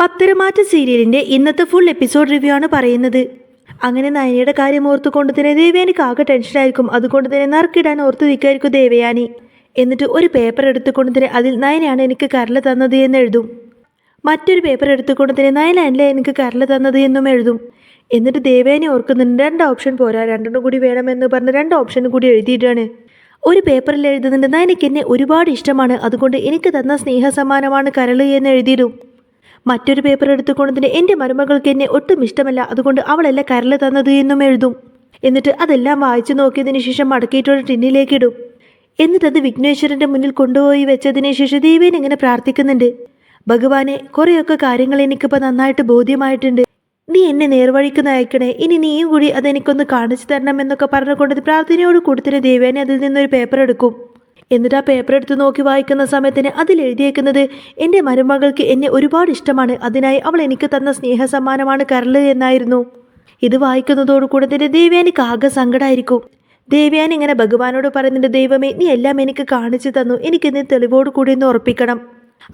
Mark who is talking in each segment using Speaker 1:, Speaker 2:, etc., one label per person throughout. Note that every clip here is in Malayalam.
Speaker 1: പത്തരമാറ്റ സീരിയലിന്റെ ഇന്നത്തെ ഫുൾ എപ്പിസോഡ് റിവ്യൂ ആണ് പറയുന്നത്. അങ്ങനെ നയനയുടെ കാര്യം ഓർത്തുകൊണ്ട് തന്നെ ദേവയാനിക്ക് ആകെ ടെൻഷനായിരിക്കും. അതുകൊണ്ട് തന്നെ നറുക്കിടാൻ ഓർത്ത് നിൽക്കായിരിക്കും ദേവയാനി. എന്നിട്ട് ഒരു പേപ്പർ എടുത്തുകൊണ്ട് തന്നെ അതിൽ നയനാണ് എനിക്ക് കരൾ തന്നത് എന്ന് എഴുതും. മറ്റൊരു പേപ്പർ എടുത്തുകൊണ്ട് തന്നെ നയനല്ലേ എനിക്ക് കരൾ തന്നത് എന്നും എഴുതും. എന്നിട്ട് ദേവയാനി ഓർക്കുന്നുണ്ട്, 2 ഓപ്ഷൻ പോരാ, 2 കൂടി വേണമെന്ന് പറഞ്ഞ് 2 ഓപ്ഷൻ കൂടി എഴുതിയിട്ടാണ്. ഒരു പേപ്പറിൽ എഴുതുന്നുണ്ട്, നയനയ്ക്ക് എന്നെ ഒരുപാട് ഇഷ്ടമാണ്, അതുകൊണ്ട് എനിക്ക് തന്ന സ്നേഹ സമ്മാനമാണ് കരൾ എന്ന് എഴുതിയിടും. മറ്റൊരു പേപ്പർ എടുത്തുകൊണ്ട് തന്നെ എൻ്റെ മരുമകൾക്ക് എന്നെ ഒട്ടും ഇഷ്ടമല്ല, അതുകൊണ്ട് അവളല്ല കരൾ തന്നത് എന്നും എഴുതും. എന്നിട്ട് അതെല്ലാം വായിച്ചു നോക്കിയതിന് ശേഷം മടക്കിയിട്ടൊരു ടിന്നിലേക്ക് ഇടും. എന്നിട്ടത് വിഘ്നേശ്വരൻ്റെ മുന്നിൽ കൊണ്ടുപോയി വെച്ചതിന് ശേഷം ദേവേനെ ഇങ്ങനെ പ്രാർത്ഥിക്കുന്നുണ്ട്. ഭഗവാനെ, കുറേയൊക്കെ കാര്യങ്ങൾ എനിക്കിപ്പോൾ നന്നായിട്ട് ബോധ്യമായിട്ടുണ്ട്. നീ എന്നെ നേർവഴിക്ക് നയിക്കണേ, ഇനി നീയും കൂടി അതെനിക്കൊന്ന് കാണിച്ചു തരണം എന്നൊക്കെ പറഞ്ഞുകൊണ്ട് പ്രാർത്ഥനയോട് കൂടി തന്നെ ദേവേനെ അതിൽ നിന്നൊരു പേപ്പർ എടുക്കും. എന്നിട്ട് ആ പേപ്പർ എടുത്ത് നോക്കി വായിക്കുന്ന സമയത്തിന് അതിൽ എഴുതിയേക്കുന്നത് എൻ്റെ മരുമകൾക്ക് എന്നെ ഒരുപാട് ഇഷ്ടമാണ്, അതിനായി അവൾ എനിക്ക് തന്ന സ്നേഹ സമ്മാനമാണ് കരൾ എന്നായിരുന്നു. ഇത് വായിക്കുന്നതോടുകൂടെ തന്നെ ദേവയാനിക്ക് ആകെ സങ്കടമായിരിക്കും. ദേവയാനി ഇങ്ങനെ ഭഗവാനോട് പറയുന്നുണ്ട്, ദൈവമേ, നീ എല്ലാം എനിക്ക് കാണിച്ചു തന്നു, എനിക്കിന്ന് തെളിവോട് കൂടി ഒന്ന് ഉറപ്പിക്കണം,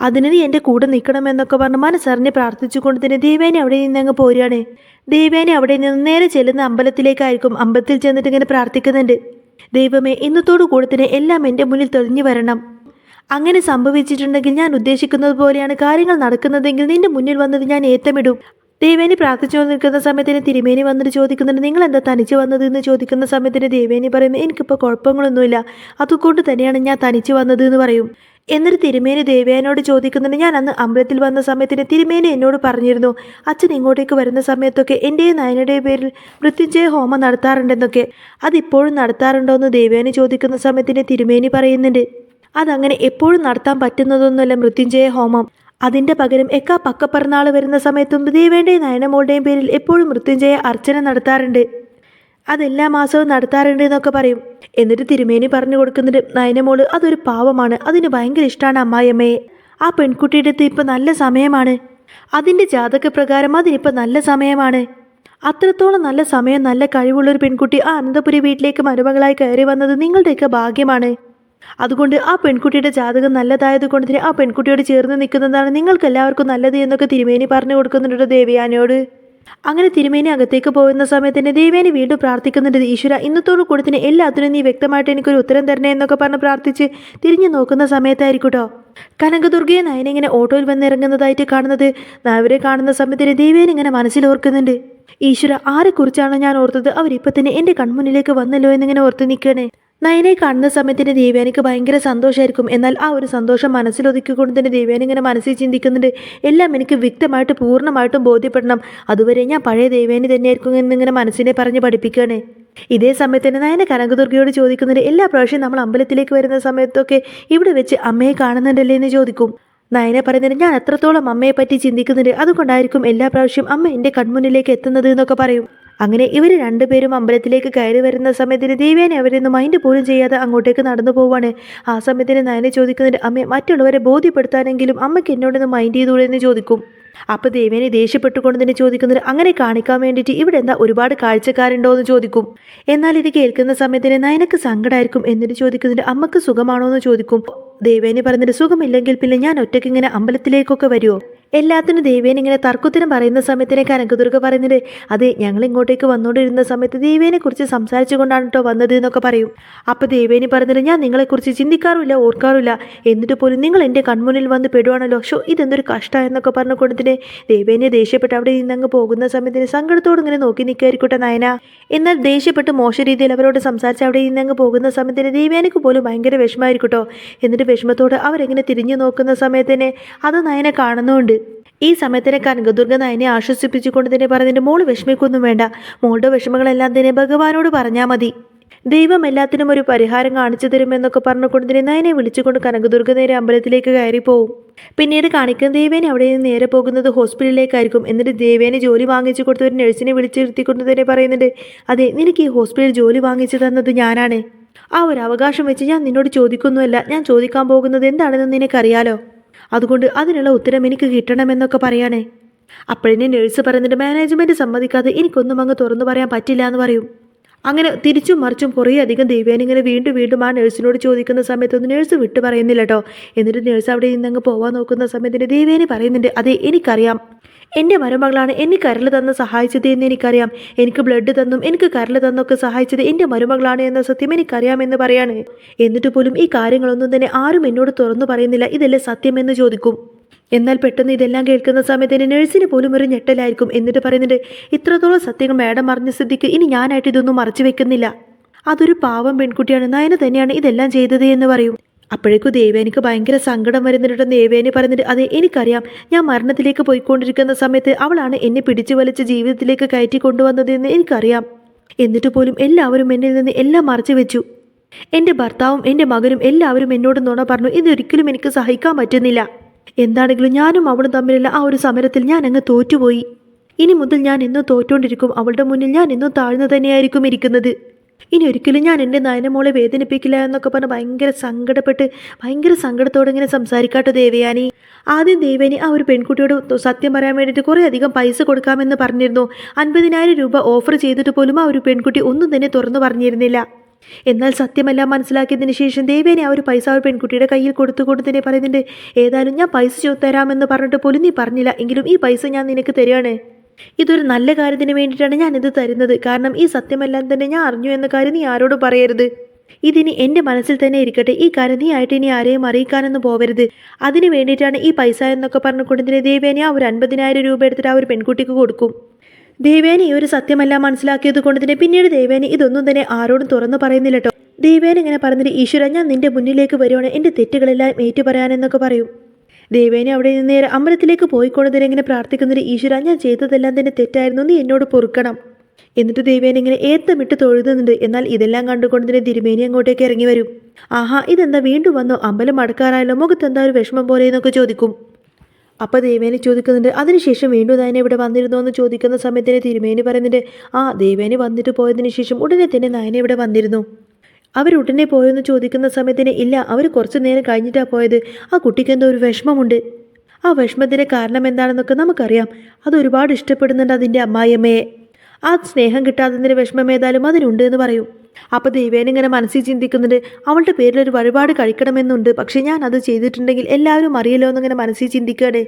Speaker 1: അതിന് നീ എൻ്റെ കൂടെ നിൽക്കണം എന്നൊക്കെ പറഞ്ഞ് മനസ്സറിഞ്ഞ് പ്രാർത്ഥിച്ചുകൊണ്ട് തന്നെ ദേവയാനി അവിടെ നിന്ന് അങ്ങ് പോരുകയാണ്. ദേവയാനി അവിടെ നിന്ന് നേരെ ചെല്ലുന്ന അമ്പലത്തിലേക്കായിരിക്കും. അമ്പലത്തിൽ ചെന്നിട്ട് ഇങ്ങനെ പ്രാർത്ഥിക്കുന്നുണ്ട്, ദൈവമേ, ഇന്നത്തോടു കൂടെ തന്നെ എല്ലാം എൻ്റെ മുന്നിൽ തെളിഞ്ഞു വരണം. അങ്ങനെ സംഭവിച്ചിട്ടുണ്ടെങ്കിൽ ഞാൻ ഉദ്ദേശിക്കുന്നത് പോലെയാണ് കാര്യങ്ങൾ നടക്കുന്നതെങ്കിൽ നിന്റെ മുന്നിൽ വന്നത് ഞാൻ ഏത്തമിടും. ദേവേനി പ്രാർത്ഥിച്ചു നിൽക്കുന്ന സമയത്തിന് തിരുമേനി വന്നിട്ട് ചോദിക്കുന്നുണ്ട്, നിങ്ങൾ എന്താ തനിച്ച് വന്നത് എന്ന് ചോദിക്കുന്ന സമയത്തിന് ദേവേനി പറയുന്നത്, എനിക്കിപ്പോൾ കുഴപ്പങ്ങളൊന്നുമില്ല, അതുകൊണ്ട് തന്നെയാണ് ഞാൻ തനിച്ച് വന്നത് എന്ന് പറയും. എന്നിട്ട് തിരുമേനി ദേവയാനോട് ചോദിക്കുന്നുണ്ട്, ഞാൻ അന്ന് അമ്പലത്തിൽ വന്ന സമയത്തിന് തിരുമേനി എന്നോട് പറഞ്ഞിരുന്നു, അച്ഛൻ ഇങ്ങോട്ടേക്ക് വരുന്ന സമയത്തൊക്കെ എൻ്റെയും നയനയുടെയും പേരിൽ മൃത്യുഞ്ജയ ഹോമം നടത്താറുണ്ടെന്നൊക്കെ, അതിപ്പോഴും നടത്താറുണ്ടോ എന്ന് ദേവയാനി ചോദിക്കുന്ന സമയത്തിന് തിരുമേനി പറയുന്നുണ്ട്, അതങ്ങനെ എപ്പോഴും നടത്താൻ പറ്റുന്നതൊന്നുമല്ല മൃത്യുഞ്ജയ ഹോമം, അതിൻ്റെ പകരം പക്കപ്പിറന്നാൾ വരുന്ന സമയത്തും ദേവേൻ്റെയും നയനമോളുടെയും പേരിൽ എപ്പോഴും മൃത്യുഞ്ജയ അർച്ചന നടത്താറുണ്ട്, അതെല്ലാ മാസവും നടത്താറുണ്ട് എന്നൊക്കെ പറയും. എന്നിട്ട് തിരുമേനി പറഞ്ഞു കൊടുക്കുന്നുണ്ട്, നയനമോള് അതൊരു പാവമാണ്, അതിന് ഭയങ്കര ഇഷ്ടമാണ് അമ്മായിയമ്മയെ, ആ പെൺകുട്ടിയുടെ അടുത്ത് ഇപ്പം നല്ല സമയമാണ്, അതിൻ്റെ ജാതകപ്രകാരം അതിനിപ്പോൾ നല്ല സമയമാണ്, അത്രത്തോളം നല്ല സമയം നല്ല കഴിവുള്ളൊരു പെൺകുട്ടി ആ അനന്തപുരി വീട്ടിലേക്ക് മരുമകളായി കയറി വന്നത് നിങ്ങളുടെയൊക്കെ ഭാഗ്യമാണ്, അതുകൊണ്ട് ആ പെൺകുട്ടിയുടെ ജാതകം നല്ലതായത് കൊണ്ട് തന്നെ ആ പെൺകുട്ടിയോട് ചേർന്ന് നിൽക്കുന്നതാണ് നിങ്ങൾക്ക് എല്ലാവർക്കും നല്ലത് എന്നൊക്കെ തിരുമേനി പറഞ്ഞു കൊടുക്കുന്നുണ്ട് ദേവയാനിയോട്. അങ്ങനെ തിരുമേനി അകത്തേക്ക് പോകുന്ന സമയത്ത് തന്നെ ദേവേനി വീണ്ടും പ്രാർത്ഥിക്കുന്നുണ്ട്, ഈശ്വര, ഇന്നത്തോടു കൂടി തന്നെ എല്ലാത്തിനും നീ വ്യക്തമായിട്ട് എനിക്കൊരു ഉത്തരം തരണേ എന്നൊക്കെ പറഞ്ഞ് പ്രാർത്ഥിച്ച് തിരിഞ്ഞു നോക്കുന്ന സമയത്തായിരിക്കൂട്ടോ കനകദുർഗയെ നയനിങ്ങനെ ഓട്ടോയിൽ വന്നിറങ്ങുന്നതായിട്ട് കാണുന്നത്. അവരെ കാണുന്ന സമയത്തിന് ദേവേനി ഇങ്ങനെ മനസ്സിലോർക്കുന്നുണ്ട്, ഈശ്വര, ആരെക്കുറിച്ചാണോ ഞാൻ ഓർത്തത് അവരിപ്പോൾ തന്നെ എൻ്റെ കൺമുന്നിലേക്ക് വന്നല്ലോ എന്നിങ്ങനെ ഓർത്ത് നിൽക്കണേ. നയനെ കാണുന്ന സമയത്തിന് ദേവയാനിക്ക് ഭയങ്കര സന്തോഷമായിരിക്കും. എന്നാൽ ആ ഒരു സന്തോഷം മനസ്സിലൊതുക്കിക്കൊണ്ട് തന്നെ ദേവയാനി ഇങ്ങനെ മനസ്സിൽ ചിന്തിക്കുന്നുണ്ട്, എല്ലാം എനിക്ക് വ്യക്തമായിട്ട് പൂർണ്ണമായിട്ടും ബോധ്യപ്പെടണം, അതുവരെ ഞാൻ പഴയ ദേവയാനി തന്നെയായിരിക്കും എന്നിങ്ങനെ മനസ്സിനെ പറഞ്ഞ് പഠിപ്പിക്കുകയാണ്. ഇതേ സമയത്ത് തന്നെ നയന കനകദുർഗയോട് ചോദിക്കുന്നുണ്ട്, എല്ലാ പ്രാവശ്യം നമ്മൾ അമ്പലത്തിലേക്ക് വരുന്ന സമയത്തൊക്കെ ഇവിടെ വെച്ച് അമ്മയെ കാണുന്നുണ്ടല്ലേ എന്ന് ചോദിക്കും. നയനെ പറയുന്നത്, ഞാൻ എത്രത്തോളം അമ്മയെ പറ്റി ചിന്തിക്കുന്നുണ്ട്, അതുകൊണ്ടായിരിക്കും എല്ലാ പ്രാവശ്യം അമ്മ എൻ്റെ കൺമുന്നിലേക്ക് എത്തുന്നത് എന്നൊക്കെ പറയും. അങ്ങനെ ഇവർ രണ്ടുപേരും അമ്പലത്തിലേക്ക് കയറി വരുന്ന സമയത്തിന് ദേവയാനി അവരൊന്നും മൈൻഡ് പോലും ചെയ്യാതെ അങ്ങോട്ടേക്ക് നടന്നു പോവാണ്. ആ സമയത്തിന് നയനെ ചോദിക്കുന്നുണ്ട്, അമ്മയെ മറ്റുള്ളവരെ ബോധ്യപ്പെടുത്താനെങ്കിലും അമ്മയ്ക്ക് എന്നോടൊന്ന് മൈൻഡ് ചെയ്തൂടെ എന്ന് ചോദിക്കും. അപ്പോൾ ദേവയാനി ദേഷ്യപ്പെട്ടുകൊണ്ട് തന്നെ ചോദിക്കുന്നത്, അങ്ങനെ കാണിക്കാൻ വേണ്ടിയിട്ട് ഇവിടെ എന്താ ഒരുപാട് കാഴ്ചക്കാരുണ്ടോ എന്ന് ചോദിക്കും. എന്നാൽ ഇത് കേൾക്കുന്ന സമയത്തിന് നയനക്ക് സങ്കടമായിരിക്കും. എന്നിട്ട് ചോദിക്കുന്നുണ്ട്, അമ്മക്ക് സുഖമാണോ എന്ന് ചോദിക്കും. ദേവേനി പറഞ്ഞിട്ട്, സുഖമില്ലെങ്കിൽ പിന്നെ ഞാൻ ഒറ്റയ്ക്ക് ഇങ്ങനെ അമ്പലത്തിലേക്കൊക്കെ വരുമോ? എല്ലാത്തിനും ദേവേനി ഇങ്ങനെ തർക്കത്തിനും പറയുന്ന സമയത്തിനെ കനകദുർഗ പറയുന്നത്, അതെ, ഞങ്ങൾ ഇങ്ങോട്ടേക്ക് വന്നുകൊണ്ടിരുന്ന സമയത്ത് ദേവേനെ കുറിച്ച് സംസാരിച്ചു കൊണ്ടാണ് കേട്ടോ വന്നത് എന്നൊക്കെ പറയും. അപ്പോൾ ദേവേനി പറഞ്ഞിട്ട്, ഞാൻ നിങ്ങളെക്കുറിച്ച് ചിന്തിക്കാറുമില്ല, ഓർക്കാറില്ല, എന്നിട്ട് പോലും നിങ്ങൾ എൻ്റെ കൺമുന്നിൽ വന്ന് പെടുവാണല്ലോ, ഷോ ഇതെന്തൊരു കഷ്ടം എന്നൊക്കെ പറഞ്ഞുകൊണ്ടതിന് ദേവേനെ ദേഷ്യപ്പെട്ട് അവിടെ നിന്നങ്ങ് പോകുന്ന സമയത്തിന് സങ്കടത്തോട് ഇങ്ങനെ നോക്കി നിൽക്കായിരിക്കട്ടെ നയന. എന്നാൽ ദേഷ്യപ്പെട്ട് മോശ രീതിയിൽ അവരോട് സംസാരിച്ച് അവിടെ നിന്നങ്ങ് പോകുന്ന സമയത്തിന് ദേവേനക്ക് പോലും ഭയങ്കര വിഷമമായിരിക്കട്ടോ. എന്നിട്ട് വിഷമത്തോട് അവരെങ്ങനെ തിരിഞ്ഞു നോക്കുന്ന സമയത്തിന് അത് നയനെ കാണുന്നുണ്ട്. ഈ സമയത്തിന് കനകദുർഗ നയനെ ആശ്വസിപ്പിച്ചുകൊണ്ട് തന്നെ പറഞ്ഞിട്ട്, മോള് വിഷമിക്കൊന്നും വേണ്ട, മോളുടെ വിഷമങ്ങളെല്ലാം തന്നെ ഭഗവാനോട് പറഞ്ഞാൽ മതി, ദൈവം എല്ലാത്തിനും ഒരു പരിഹാരം കാണിച്ചു തരുമെന്നൊക്കെ പറഞ്ഞുകൊണ്ട് തന്നെ നയനെ വിളിച്ചുകൊണ്ട് കനകദുർഗ നേരെ അമ്പലത്തിലേക്ക് കയറിപ്പോവും. പിന്നീട് കാണിക്കുന്ന ദേവേനെ അവിടെ നിന്ന് നേരെ പോകുന്നത് ഹോസ്പിറ്റലിലേക്കായിരിക്കും. എന്നിട്ട് ദേവേനെ ജോലി വാങ്ങിച്ചു കൊടുത്ത ഒരു നഴ്സിനെ വിളിച്ചിരുത്തിക്കൊണ്ട് തന്നെ പറയുന്നുണ്ട്, അതെ, നിനക്ക് ഈ ഹോസ്പിറ്റലിൽ ജോലി വാങ്ങിച്ചു തന്നത് ഞാനാണ്, ആ ഒരു അവകാശം വെച്ച് ഞാൻ നിന്നോട് ചോദിക്കൊന്നുമല്ല, ഞാൻ ചോദിക്കാൻ പോകുന്നത് എന്താണെന്ന് നിനക്കറിയാലോ, അതുകൊണ്ട് അതിനുള്ള ഉത്തരം എനിക്ക് കിട്ടണമെന്നൊക്കെ പറയാനേ. അപ്പോഴേ നേഴ്സ് പറയുന്നുണ്ട്, മാനേജ്മെൻറ്റ് സമ്മതിക്കാതെ എനിക്കൊന്നും അങ്ങ് തുറന്നു പറയാൻ പറ്റില്ല എന്ന് പറയും. അങ്ങനെ തിരിച്ചും മറിച്ചും കുറേ അധികം ദേവയാനി ഇങ്ങനെ വീണ്ടും വീണ്ടും ആ നഴ്സിനോട് ചോദിക്കുന്ന സമയത്തൊന്നും നഴ്സ് വിട്ടു പറയുന്നില്ല കേട്ടോ. എന്നിട്ട് നഴ്സ് അവിടെ നിന്നങ്ങ് പോവാൻ നോക്കുന്ന സമയത്തിന് ദേവയാനി പറയുന്നുണ്ട്, അതെ, എനിക്കറിയാം, എൻ്റെ മരുമകളാണ് എന്നെ കരൾ തന്ന് സഹായിച്ചത് എന്ന് എനിക്കറിയാം. എനിക്ക് ബ്ലഡ് തന്നും എനിക്ക് കരൾ തന്നൊക്കെ സഹായിച്ചത് എൻ്റെ മരുമകളാണ് എന്ന സത്യം എനിക്കറിയാമെന്ന് പറയാണ്. എന്നിട്ട് പോലും ഈ കാര്യങ്ങളൊന്നും തന്നെ ആരും എന്നോട് തുറന്നു പറയുന്നില്ല. ഇതല്ലേ സത്യമെന്ന് ചോദിക്കും. എന്നാൽ പെട്ടെന്ന് ഇതെല്ലാം കേൾക്കുന്ന സമയത്ത് തന്നെ നഴ്സിന് പോലും ഒരു ഞെട്ടലായിരിക്കും. എന്നിട്ട് പറയുന്നുണ്ട്, ഇത്രത്തോളം സത്യങ്ങൾ മാഡം അറിഞ്ഞ സ്ഥിതിക്ക് ഇനി ഞാനായിട്ട് ഇതൊന്നും മറച്ചു വെക്കുന്നില്ല. അതൊരു പാവം പെൺകുട്ടിയാണ്, നയന തന്നെയാണ് ഇതെല്ലാം ചെയ്തത് എന്ന് പറയും. അപ്പോഴേക്കും ദേവേനിക്ക് ഭയങ്കര സങ്കടം വരുന്നിട്ട് ദേവേനി പറയുന്നുണ്ട്, അതെ എനിക്കറിയാം, ഞാൻ മരണത്തിലേക്ക് പോയിക്കൊണ്ടിരിക്കുന്ന സമയത്ത് അവളാണ് എന്നെ പിടിച്ചു വലിച്ച് ജീവിതത്തിലേക്ക് കയറ്റി കൊണ്ടുവന്നതെന്ന് എനിക്കറിയാം. എന്നിട്ട് പോലും എല്ലാവരും എന്നിൽ നിന്ന് എല്ലാം മറച്ചു വെച്ചു. എൻ്റെ ഭർത്താവും എൻ്റെ മകനും എല്ലാവരും എന്നോട് നുണ പറഞ്ഞു. ഇതൊരിക്കലും എനിക്ക് സഹിക്കാൻ പറ്റുന്നില്ല. എന്താണെങ്കിലും ഞാനും അവളും തമ്മിലുള്ള ആ ഒരു സമരത്തിൽ ഞാൻ അങ്ങ് തോറ്റുപോയി. ഇനി മുതൽ ഞാൻ എന്നും തോറ്റുകൊണ്ടിരിക്കും. അവളുടെ മുന്നിൽ ഞാൻ എന്നും താഴ്ന്നു തന്നെയായിരിക്കും ഇരിക്കുന്നത്. ഇനി ഒരിക്കലും ഞാൻ എൻ്റെ നയനമോളെ വേദനിപ്പിക്കില്ല എന്നൊക്കെ പറഞ്ഞ് ഭയങ്കര സങ്കടത്തോടെ ഇങ്ങനെ സംസാരിക്കാട്ടോ ദേവയാനി. ആദ്യം ദേവയാനി ആ ഒരു പെൺകുട്ടിയോട് സത്യം പറയാൻ വേണ്ടിയിട്ട് കുറേ അധികം പൈസ കൊടുക്കാമെന്ന് പറഞ്ഞിരുന്നു. 50,000 രൂപ ഓഫർ ചെയ്തിട്ട് പോലും ആ ഒരു പെൺകുട്ടി ഒന്നും തന്നെ തുറന്നു പറഞ്ഞിരുന്നില്ല. എന്നാൽ സത്യമെല്ലാം മനസ്സിലാക്കിയതിന് ശേഷം ദേവേനെ ആ ഒരു പൈസ ആ ഒരു പെൺകുട്ടിയുടെ കയ്യിൽ കൊടുത്തുകൊണ്ട് തന്നെ പറയുന്നുണ്ട്, ഏതായാലും ഞാൻ പൈസ തരാമെന്ന് പറഞ്ഞിട്ട് പോലും നീ പറഞ്ഞില്ല, എങ്കിലും ഈ പൈസ ഞാൻ നിനക്ക് തരികയാണ്. ഇതൊരു നല്ല കാര്യത്തിന് വേണ്ടിയിട്ടാണ് ഞാനിത് തരുന്നത്. കാരണം ഈ സത്യമെല്ലാം തന്നെ ഞാൻ അറിഞ്ഞു എന്ന കാര്യം നീ ആരോടും പറയരുത്. ഇതിനി എൻ്റെ മനസ്സിൽ തന്നെ ഇരിക്കട്ടെ. ഈ കാര്യം നീ ആയിട്ട് ഇനി ആരെയും അറിയിക്കാനൊന്നും പോവരുത്. അതിന് വേണ്ടിയിട്ടാണ് ഈ പൈസ എന്നൊക്കെ പറഞ്ഞുകൊണ്ട് തന്നെ ദേവേനെ ആ ഒരു 50,000 രൂപ എടുത്തിട്ട് ആ ഒരു പെൺകുട്ടിക്ക് കൊടുക്കും. ദേവേനി ഈ ഒരു സത്യമെല്ലാം മനസ്സിലാക്കിയത് കൊണ്ട് തന്നെ പിന്നീട് ദേവേനി ഇതൊന്നും തന്നെ ആരോടും തുറന്നു പറയുന്നില്ല കേട്ടോ. ദേവേനി ഇങ്ങനെ പറഞ്ഞിട്ട്, ഈശ്വര ഞാൻ നിന്റെ മുന്നിലേക്ക് വരുവാണ്, എൻ്റെ തെറ്റുകളെല്ലാം ഏറ്റു പറയാനെന്നൊക്കെ പറയും. ദേവേനി അവിടെ നിന്ന് നേരെ അമ്പലത്തിലേക്ക് പോയിക്കൊണ്ട് തന്നെ ഇങ്ങനെ പ്രാർത്ഥിക്കുന്നത്, ഈശ്വര ഞാൻ ചെയ്തതെല്ലാം തന്നെ തെറ്റായിരുന്നു, നീ എന്നോട് പൊറുക്കണം. എന്നിട്ട് ദേവേനി ഇങ്ങനെ ഏത്തമിട്ട് തൊഴുതുന്നുണ്ട്. എന്നാൽ ഇതെല്ലാം കണ്ടുകൊണ്ട് തന്നെ തിരുമേനി അങ്ങോട്ടേക്ക് ഇറങ്ങി വരും. ആഹാ ഇതെന്താ വീണ്ടും വന്നോ, അമ്പലം അടക്കാറായല്ലോ, മുഖത്തെന്താ ഒരു വിഷമം പോലെ എന്നൊക്കെ ചോദിക്കും. അപ്പോൾ ദേവേനി ചോദിക്കുന്നുണ്ട്, അതിനുശേഷം വീണ്ടും നയന ഇവിടെ വന്നിരുന്നോ എന്ന് ചോദിക്കുന്ന സമയത്തിന് തിരുമേനി പറയുന്നുണ്ട്, ആ ദേവേനി വന്നിട്ട് പോയതിന് ശേഷം ഉടനെ തന്നെ നയന ഇവിടെ വന്നിരുന്നു. അവരുടനെ പോയെന്ന് ചോദിക്കുന്ന സമയത്തിന് ഇല്ല, അവർ കുറച്ച് നേരം കഴിഞ്ഞിട്ടാണ് പോയത്. ആ കുട്ടിക്ക് എന്തോ ഒരു വിഷമമുണ്ട്. ആ വിഷമത്തിൻ്റെ കാരണം എന്താണെന്നൊക്കെ നമുക്കറിയാം. അത് ഒരുപാട് ഇഷ്ടപ്പെടുന്നുണ്ട് അതിൻ്റെ അമ്മായിയമ്മയെ. ആ സ്നേഹം കിട്ടാത്തതിൻ്റെ വിഷമം ഏതായാലും അതിനുണ്ട് എന്ന് പറയും. അപ്പോൾ ദേവേനി ഇങ്ങനെ മനസ്സിൽ ചിന്തിക്കുന്നുണ്ട്, അവളുടെ പേരിൽ ഒരു വഴിപാട് കഴിക്കണമെന്നുണ്ട്, പക്ഷേ ഞാൻ അത് ചെയ്തിട്ടുണ്ടെങ്കിൽ എല്ലാവരും അറിയല്ലോ എന്നിങ്ങനെ മനസ്സിൽ ചിന്തിക്കുകയാണ്.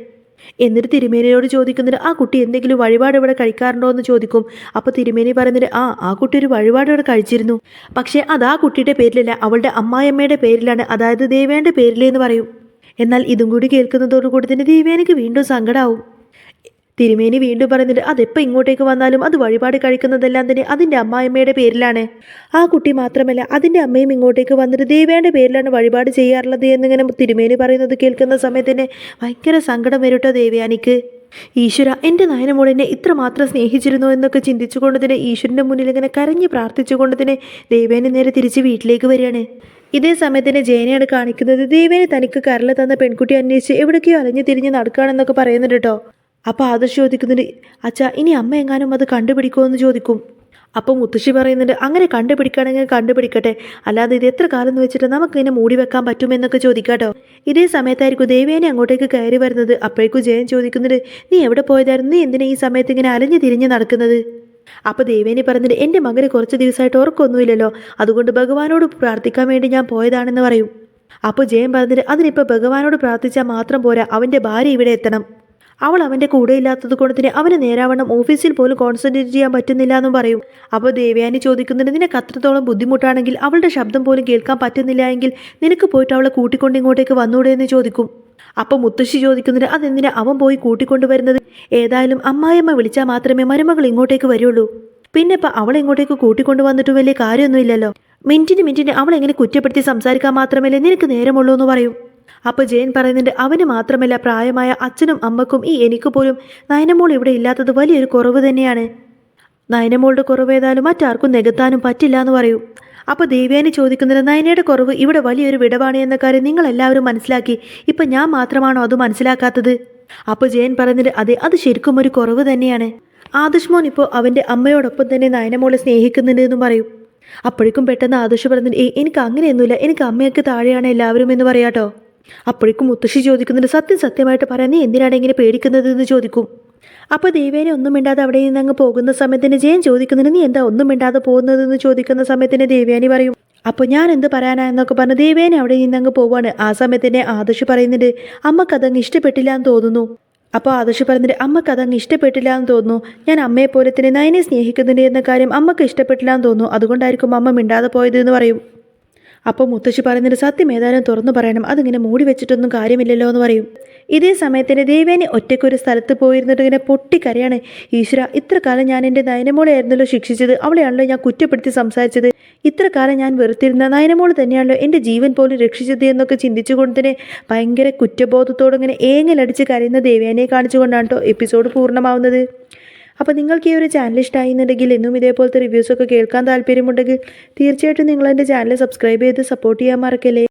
Speaker 1: എന്നിട്ട് തിരുമേനിയോട് ചോദിക്കുന്നുണ്ട്, ആ കുട്ടി എന്തെങ്കിലും വഴിപാട് ഇവിടെ കഴിക്കാറുണ്ടോ എന്ന് ചോദിക്കും. അപ്പോൾ തിരുമേനി പറയുന്നുണ്ട്, ആ കുട്ടി ഒരു വഴിപാട് ഇവിടെ കഴിച്ചിരുന്നു, പക്ഷേ അത് ആ കുട്ടിയുടെ പേരിലല്ല, അവളുടെ അമ്മായിയമ്മയുടെ പേരിലാണ്, അതായത് ദേവേൻ്റെ പേരിലെന്ന് പറയും. എന്നാൽ ഇതും കൂടി കേൾക്കുന്നതോടുകൂടി തന്നെ ദേവേനിക്ക് വീണ്ടും സങ്കടമാവും. തിരുമേനി വീണ്ടും പറയുന്നുണ്ട്, അതെപ്പോൾ ഇങ്ങോട്ടേക്ക് വന്നാലും അത് വഴിപാട് കഴിക്കുന്നതെല്ലാം തന്നെ അതിൻ്റെ അമ്മായിയമ്മയുടെ പേരിലാണ്. ആ കുട്ടി മാത്രമല്ല അതിൻ്റെ അമ്മയും ഇങ്ങോട്ടേക്ക് വന്നിട്ട് ദേവേൻ്റെ പേരിലാണ് വഴിപാട് ചെയ്യാറുള്ളത് എന്നിങ്ങനെ തിരുമേനി പറയുന്നത് കേൾക്കുന്ന സമയത്ത് തന്നെ ഭയങ്കര സങ്കടം വരട്ടോ ദേവയാനിക്ക്. ഈശ്വര എൻ്റെ നയനമോളെന്നെ ഇത്രമാത്രം സ്നേഹിച്ചിരുന്നു എന്നൊക്കെ ചിന്തിച്ചുകൊണ്ട് തന്നെ ഈശ്വരൻ്റെ മുന്നിൽ ഇങ്ങനെ കരഞ്ഞ് പ്രാർത്ഥിച്ചുകൊണ്ട് തന്നെ ദേവേനി നേരെ തിരിച്ച് വീട്ടിലേക്ക് വരികയാണ്. ഇതേ സമയത്തിന് ജയനെയാണ് കാണിക്കുന്നത്. ദേവേനി തനിക്ക് കരൾ തന്ന പെൺകുട്ടി അന്വേഷിച്ച് എവിടേക്കോ അലഞ്ഞു തിരിഞ്ഞ് നടക്കുകയാണെന്നൊക്കെ പറയുന്നുണ്ട് കേട്ടോ. അപ്പോൾ ആദർശ് ചോദിക്കുന്നുണ്ട്, അച്ഛാ ഇനി അമ്മ എങ്ങാനും അത് കണ്ടുപിടിക്കുമോ എന്ന് ചോദിക്കും. അപ്പോൾ മുത്തശ്ശി പറയുന്നുണ്ട്, അങ്ങനെ കണ്ടുപിടിക്കുകയാണെങ്കിൽ കണ്ടുപിടിക്കട്ടെ, അല്ലാതെ ഇത് എത്ര കാലം എന്ന് വെച്ചിട്ട് നമുക്കിങ്ങനെ മൂടി വെക്കാൻ പറ്റുമെന്നൊക്കെ ചോദിക്കാട്ടോ. ഇതേ സമയത്തായിരിക്കും ദേവേനി അങ്ങോട്ടേക്ക് കയറി വരുന്നത്. അപ്പോഴേക്കും ജയൻ ചോദിക്കുന്നുണ്ട്, നീ എവിടെ പോയതായിരുന്നു, നീ എന്തിനാ ഈ സമയത്ത് ഇങ്ങനെ അലഞ്ഞു തിരിഞ്ഞ് നടക്കുന്നത്? അപ്പോൾ ദേവേനി പറയുന്നുണ്ട്, എൻ്റെ മകന് കുറച്ച് ദിവസമായിട്ട് ഉറക്കമൊന്നുമില്ലല്ലോ, അതുകൊണ്ട് ഭഗവാനോട് പ്രാർത്ഥിക്കാൻ വേണ്ടി ഞാൻ പോയതാണെന്ന് പറയും. അപ്പോൾ ജയൻ പറഞ്ഞിട്ട്, അതിനിപ്പോൾ ഭഗവാനോട് പ്രാർത്ഥിച്ചാൽ മാത്രം പോരാ, അവൻ്റെ ഭാര്യ ഇവിടെ എത്തണം. അവൾ അവൻ്റെ കൂടെ ഇല്ലാത്തത് കൊണ്ട് തന്നെ അവന് നേരാവണ്ണം ഓഫീസിൽ പോലും കോൺസെൻട്രേറ്റ് ചെയ്യാൻ പറ്റുന്നില്ല എന്നും പറയും. അപ്പോൾ ദേവയാനി ചോദിക്കുന്നുണ്ട്, നിനക്ക് അത്രത്തോളം ബുദ്ധിമുട്ടാണെങ്കിൽ, അവളുടെ ശബ്ദം പോലും കേൾക്കാൻ പറ്റുന്നില്ല എങ്കിൽ നിനക്ക് പോയിട്ട് അവളെ കൂട്ടിക്കൊണ്ട് ഇങ്ങോട്ടേക്ക് വന്നൂടെ എന്ന് ചോദിക്കും. അപ്പോൾ മുത്തശ്ശി ചോദിക്കുന്നുണ്ട്, അതെന്തിനാ അവൻ പോയി കൂട്ടിക്കൊണ്ടുവരുന്നത്? ഏതായാലും അമ്മായിയമ്മ വിളിച്ചാൽ മാത്രമേ മരുമകൾ ഇങ്ങോട്ടേക്ക് വരുള്ളൂ. പിന്നെ ഇപ്പം അവളെ ഇങ്ങോട്ടേക്ക് കൂട്ടിക്കൊണ്ടു വന്നിട്ട് വലിയ കാര്യമൊന്നുമില്ലല്ലോ. മിനിറ്റിന് അവളെങ്ങനെ കുറ്റപ്പെടുത്തി സംസാരിക്കാൻ മാത്രമല്ലേ നിനക്ക് നേരമുള്ളൂ എന്ന് പറയും. അപ്പോൾ ജയൻ പറയുന്നുണ്ട്, അവന് മാത്രമല്ല പ്രായമായ അച്ഛനും അമ്മക്കും എനിക്ക് പോലും നയനമോൾ ഇവിടെ ഇല്ലാത്തത് വലിയൊരു കുറവ് തന്നെയാണ്. നയനമോളുടെ കുറവ് ഏതായാലും മറ്റാർക്കും നികത്താനും പറ്റില്ല എന്ന് പറയും. അപ്പോൾ ദേവയാനി ചോദിക്കുന്നത്, നയനയുടെ കുറവ് ഇവിടെ വലിയൊരു വിടവാണ് എന്ന കാര്യം നിങ്ങളെല്ലാവരും മനസ്സിലാക്കി, ഇപ്പം ഞാൻ മാത്രമാണോ അത് മനസ്സിലാക്കാത്തത്? അപ്പോൾ ജയൻ പറയുന്നത്, അതെ അത് ശരിക്കും ഒരു കുറവ് തന്നെയാണ്. ആദർശ് മോൻ ഇപ്പോൾ അവൻ്റെ അമ്മയോടൊപ്പം തന്നെ നയനമോളെ സ്നേഹിക്കുന്നുണ്ട് എന്നും പറയും. അപ്പോഴേക്കും പെട്ടെന്ന് ആദർശ് പറയുന്നത്, എനിക്ക് അങ്ങനെയൊന്നുമില്ല, എനിക്ക് അമ്മയൊക്കെ താഴെയാണ് എല്ലാവരും എന്ന് പറയാട്ടോ. അപ്പോഴേക്കും മുത്തശ്ശി ചോദിക്കുന്നുണ്ട്, സത്യമായിട്ട് പറയാൻ നീ എന്തിനാണ് ഇങ്ങനെ പേടിക്കുന്നത് എന്ന് ചോദിക്കും. അപ്പോൾ ദേവേനെ ഒന്നും മിണ്ടാതെ അവിടെ നിന്ന് അങ്ങ് പോകുന്ന സമയത്തിന് ജയൻ ചോദിക്കുന്നുണ്ട്, നീ എന്താ ഒന്നും മിണ്ടാതെ പോകുന്നതെന്ന് ചോദിക്കുന്ന സമയത്തിന് ദേവയാനി പറയും, അപ്പോൾ ഞാൻ എന്ത് പറയാനാ എന്നൊക്കെ പറഞ്ഞ് ദേവേനെ അവിടെ നിന്ന് അങ്ങ് പോവാണ്. ആ സമയത്തിന് ആദർശ് പറയുന്നുണ്ട്, അമ്മക്കതങ്ങ് ഇഷ്ടപ്പെട്ടില്ല എന്ന് തോന്നുന്നു. അപ്പോൾ ആദർശ് പറഞ്ഞിട്ട് അമ്മക്ക് അതങ്ങ് ഇഷ്ടപ്പെട്ടില്ല എന്ന് തോന്നുന്നു. ഞാൻ അമ്മയെ പോലെ തന്നെ നയനെ സ്നേഹിക്കുന്നുണ്ട് എന്ന കാര്യം അമ്മക്ക് ഇഷ്ടപ്പെട്ടില്ല എന്ന് തോന്നുന്നു. അതുകൊണ്ടായിരിക്കും അമ്മ മിണ്ടാതെ പോയത് എന്ന് പറയും. അപ്പോൾ മുത്തശ്ശി പറയുന്നൊരു സത്യം ഏതായാലും തുറന്നു പറയണം, അതിങ്ങനെ മൂടി വെച്ചിട്ടൊന്നും കാര്യമില്ലല്ലോ എന്ന് പറയും. ഇതേ സമയത്തിന് ദേവേനെ ഒറ്റയ്ക്കൊരു സ്ഥലത്ത് പോയിരുന്നിട്ട് ഇങ്ങനെ പൊട്ടിക്കരയാണ്. ഈശ്വര, ഇത്ര കാലം ഞാൻ എൻ്റെ നയനമോളെ ആയിരുന്നല്ലോ ശിക്ഷിച്ചത്, അവളെയാണല്ലോ ഞാൻ കുറ്റപ്പെടുത്തി സംസാരിച്ചത്. ഇത്ര കാലം ഞാൻ വെറുത്തിരുന്ന നയനമോൾ തന്നെയാണല്ലോ എൻ്റെ ജീവൻ പോലും രക്ഷിച്ചത് എന്നൊക്കെ ചിന്തിച്ചുകൊണ്ട് തന്നെ ഭയങ്കര കുറ്റബോധത്തോടെ ഇങ്ങനെ ഏങ്ങലടിച്ച് കരയുന്ന ദേവേനെ കാണിച്ചുകൊണ്ടാണ് കേട്ടോ എപ്പിസോഡ് പൂർണ്ണമാവുന്നത്. അപ്പോൾ നിങ്ങൾക്ക് ഈ ഒരു ചാനൽ ഇഷ്ടമായി എന്നുണ്ടെങ്കിൽ എന്നും ഇതേപോലത്തെ റിവ്യൂസൊക്കെ കേൾക്കാൻ താല്പര്യമുണ്ടെങ്കിൽ തീർച്ചയായിട്ടും നിങ്ങൾ എൻ്റെ ചാനൽ സബ്സ്ക്രൈബ് ചെയ്ത് സപ്പോർട്ട് ചെയ്യാൻ മറക്കല്ലേ.